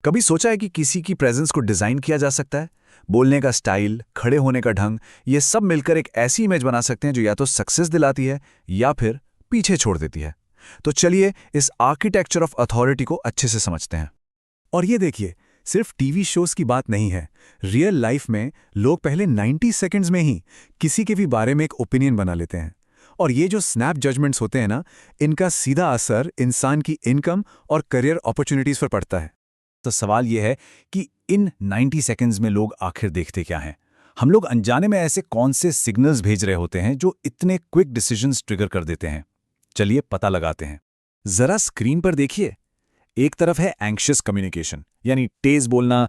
कभी सोचा है कि किसी की प्रेजेंस को डिजाइन किया जा सकता है? बोलने का स्टाइल, खड़े होने का ढंग, ये सब मिलकर एक ऐसी इमेज बना सकते हैं जो या तो सक्सेस दिलाती है या फिर पीछे छोड़ देती है। तो चलिए इस आर्किटेक्चर ऑफ अथॉरिटी को अच्छे से समझते हैं। और ये देखिए, सिर्फ टीवी शोज की बात नहीं है। रियल लाइफ में लोग पहले 90 सेकंड्स में ही किसी के भी बारे में एक ओपिनियन बना लेते हैं। और ये जो स्नैप जजमेंट्स होते हैं ना, इनका सीधा असर इंसान की इनकम और करियर अपॉर्चुनिटीज पर पड़ता है। तो सवाल यह है कि इन 90 सेकंड्स में लोग आखिर देखते क्या हैं? हम लोग अनजाने में ऐसे कौन से सिग्नल्स भेज रहे होते हैं जो इतने क्विक डिसीजंस ट्रिगर कर देते हैं? चलिए पता लगाते हैं। जरा स्क्रीन पर देखिए। एक तरफ है एंग्शियस कम्युनिकेशन, यानी तेज बोलना,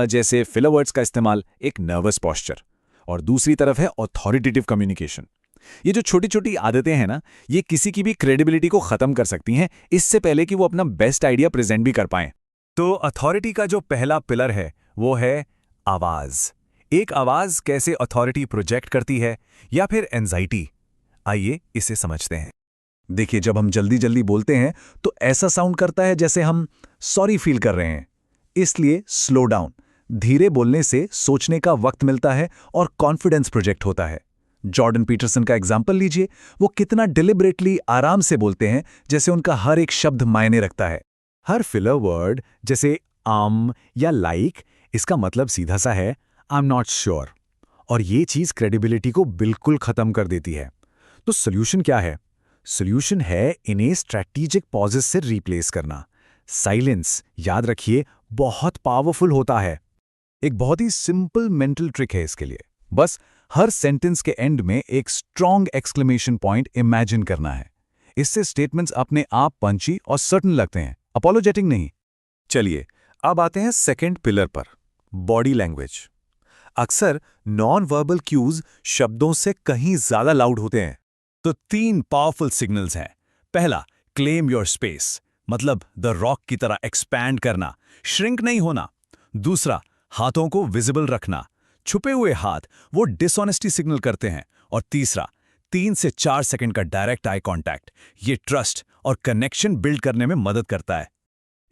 जैसे फिलर वर्ड्स का इस्तेमाल, एक नर्वस पॉस्चर। और दूसरी तरफ है ऑथोरिटेटिव कम्युनिकेशन। ये जो छोटी छोटी आदतें हैं ना, ये किसी की भी क्रेडिबिलिटी को खत्म कर सकती हैं, इससे पहले कि वो अपना बेस्ट आइडिया प्रेजेंट भी कर पाएं। तो अथॉरिटी का जो पहला पिलर है वो है आवाज। एक आवाज कैसे अथॉरिटी प्रोजेक्ट करती है, या फिर एंजाइटी। आइए इसे समझते हैं। देखिए, जब हम जल्दी जल्दी बोलते हैं तो ऐसा साउंड करता है जैसे हम सॉरी फील कर रहे हैं। इसलिए स्लो डाउन, धीरे बोलने से सोचने का वक्त मिलता है और कॉन्फिडेंस प्रोजेक्ट होता है। जॉर्डन पीटरसन का एग्जाम्पल लीजिए, वो कितना डिलिबरेटली आराम से बोलते हैं, जैसे उनका हर एक शब्द मायने रखता है। हर फिलर वर्ड जैसे या लाइक, इसका मतलब सीधा सा है आई एम नॉट श्योर। और ये चीज क्रेडिबिलिटी को बिल्कुल खत्म कर देती है। तो सोल्यूशन क्या है? सोल्यूशन है इन्हें स्ट्रैटेजिक पॉजेस से रिप्लेस करना। साइलेंस, याद रखिए, बहुत पावरफुल होता है। एक बहुत ही सिंपल मेंटल ट्रिक है इसके लिए। बस हर सेंटेंस के एंड में एक स्ट्रॉन्ग एक्सक्लेमेशन पॉइंट इमेजिन करना है। इससे स्टेटमेंट्स अपने आप पंची और सर्टन लगते हैं, अपॉलोजेटिक नहीं। चलिए अब आते हैं सेकंड पिलर पर, बॉडी लैंग्वेज। अक्सर नॉन वर्बल क्यूज शब्दों से कहीं ज्यादा लाउड होते हैं। तो 3 पावरफुल सिग्नल्स हैं। पहला, क्लेम योर स्पेस, मतलब द रॉक की तरह एक्सपैंड करना, श्रिंक नहीं होना। दूसरा, हाथों को विजिबल रखना, छुपे हुए हाथ वो डिसऑनेस्टी सिग्नल करते हैं। और तीसरा, 3 से 4 सेकंड का डायरेक्ट आई कांटेक्ट, ये ट्रस्ट और कनेक्शन बिल्ड करने में मदद करता है।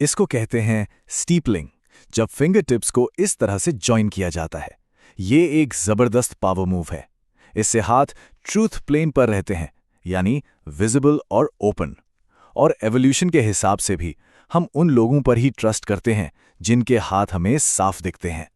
इसको कहते हैं स्टीपलिंग, जब फिंगर टिप्स को इस तरह से जॉइन किया जाता है। ये एक जबरदस्त पावर मूव है। इससे हाथ ट्रूथ प्लेन पर रहते हैं, यानी विजिबल और ओपन। और एवोल्यूशन के हिसाब से भी हम उन लोगों पर ही ट्रस्ट करते हैं जिनके हाथ हमें साफ दिखते हैं।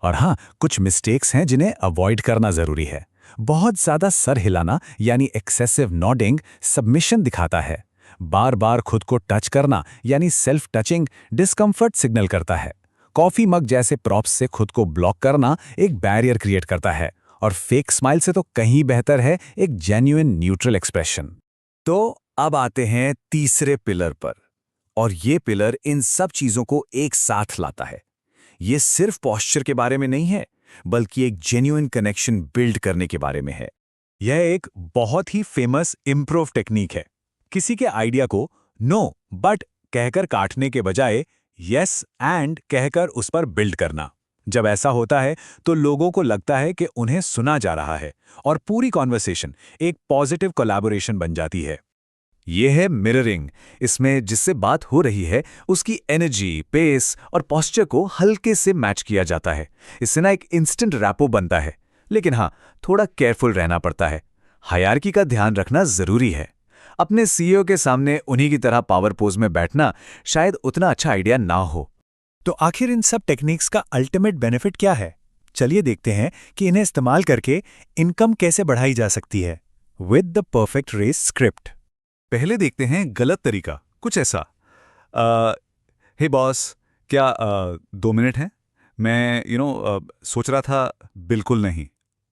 और हाँ, कुछ मिस्टेक्स हैं जिन्हें अवॉइड करना जरूरी है। बहुत ज्यादा सर हिलाना यानी एक्सेसिव नॉडिंग सबमिशन दिखाता है। बार बार खुद को टच करना यानी सेल्फ टचिंग डिस्कंफर्ट सिग्नल करता है। कॉफी मग जैसे प्रॉप्स से खुद को ब्लॉक करना एक बैरियर क्रिएट करता है। और फेक स्माइल से तो कहीं बेहतर है एक जेन्युइन न्यूट्रल एक्सप्रेशन। तो अब आते हैं तीसरे पिलर पर, और ये पिलर इन सब चीजों को एक साथ लाता है। ये सिर्फ पॉस्चर के बारे में नहीं है, बल्कि एक जेन्युइन कनेक्शन बिल्ड करने के बारे में है। यह एक बहुत ही फेमस इम्प्रोव टेक्निक है। किसी के आइडिया को नो बट कहकर काटने के बजाय यस एंड कहकर उस पर बिल्ड करना। जब ऐसा होता है तो लोगों को लगता है कि उन्हें सुना जा रहा है और पूरी कॉन्वर्सेशन एक पॉजिटिव कोलैबोरेशन बन जाती है। यह है मिररिंग। इसमें जिससे बात हो रही है उसकी एनर्जी, पेस और पोस्चर को हल्के से मैच किया जाता है। इससे ना एक इंस्टेंट रैपो बनता है। लेकिन हाँ, थोड़ा केयरफुल रहना पड़ता है। हायरार्की का ध्यान रखना जरूरी है। अपने सीईओ के सामने उन्हीं की तरह पावर पोज में बैठना शायद उतना अच्छा आइडिया ना हो। तो आखिर इन सब टेक्निक्स का अल्टीमेट बेनिफिट क्या है? चलिए देखते हैं कि इन्हें इस्तेमाल करके इनकम कैसे बढ़ाई जा सकती है with the perfect race script. पहले देखते हैं गलत तरीका, कुछ ऐसा, हे बॉस, क्या 2 मिनट हैं? मैं सोच रहा था। बिल्कुल नहीं।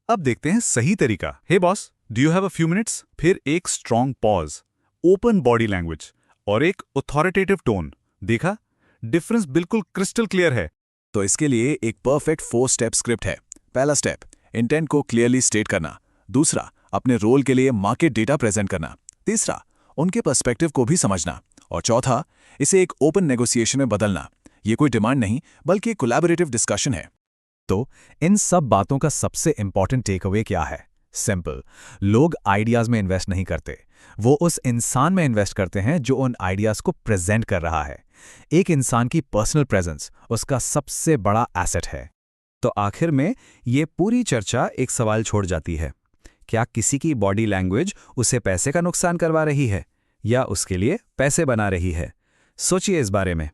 अब देखते हैं सही तरीका, hey boss, do you have a few minutes? फिर एक strong pause, open body language और एक ऑथोरिटेटिव टोन। देखा, डिफरेंस बिल्कुल क्रिस्टल क्लियर है। तो इसके लिए एक परफेक्ट 4 स्टेप स्क्रिप्ट है। पहला स्टेप, इंटेंट को क्लियरली स्टेट करना। दूसरा, अपने रोल के लिए मार्केट डेटा प्रेजेंट करना। तीसरा, उनके पर्सपेक्टिव को भी समझना। और चौथा, इसे एक ओपन नेगोशिएशन में बदलना। ये कोई डिमांड नहीं, बल्कि एक कोलैबोरेटिव डिस्कशन है। तो इन सब बातों का सबसे इंपॉर्टेंट टेक अवे क्या है? सिंपल। लोग आइडियाज में इन्वेस्ट नहीं करते, वो उस इंसान में इन्वेस्ट करते हैं जो उन आइडियाज को प्रेजेंट कर रहा है। एक इंसान की पर्सनल प्रेजेंस उसका सबसे बड़ा एसेट है। तो आखिर में ये पूरी चर्चा एक सवाल छोड़ जाती है, क्या किसी की बॉडी लैंग्वेज उसे पैसे का नुकसान करवा रही है या उसके लिए पैसे बना रही है? सोचिए इस बारे में।